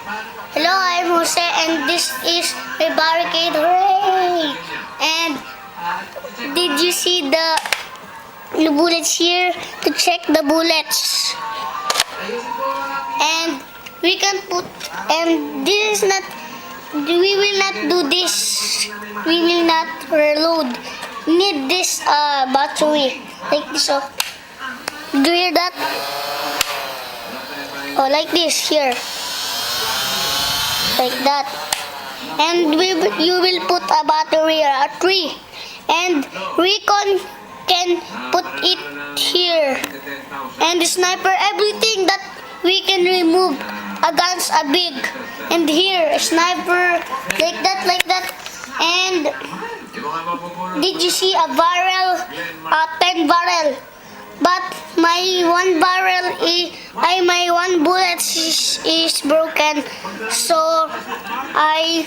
Hello, I'm Jose, and this is a barricade. Hooray! And did you see the bullets here? To check the bullets. And we can put, and this is not, we will not do this. We will not reload. Need this battery. Like this. Oh. Do you hear that? Oh, like this here. Like that. And you will put a battery or a tree. And Recon can put it here. And the sniper, everything that we can remove against a big. And here, a sniper, like that, like that. And did you see a barrel? A 10 barrel. But my one barrel my one bullet is broken. So I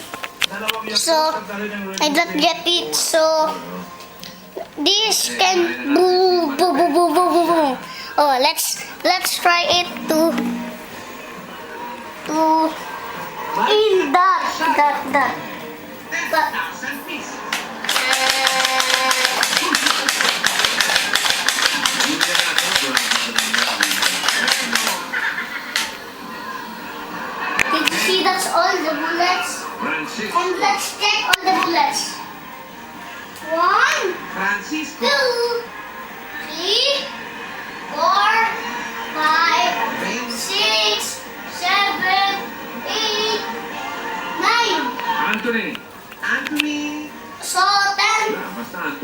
don't get it. So this can boom, boom, boom, boom, boom, boom, boom. Oh, let's try it to in that. Did you see that's all the bullets? And let's check all the bullets. 1, 2, 3, 4, 5, 6, 7, 8, 9. Anthony. So 10.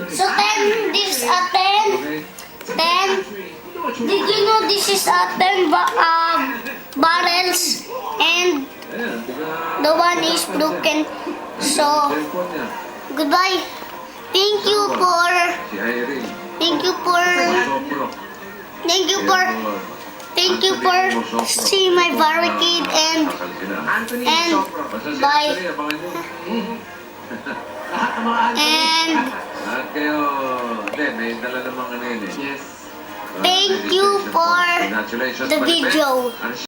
So 10. This is a 10. 10. Did you know this is a 10 barrels and the one is broken? So goodbye. Thank you for seeing my barricade and bye. And Yes. thank you for the video.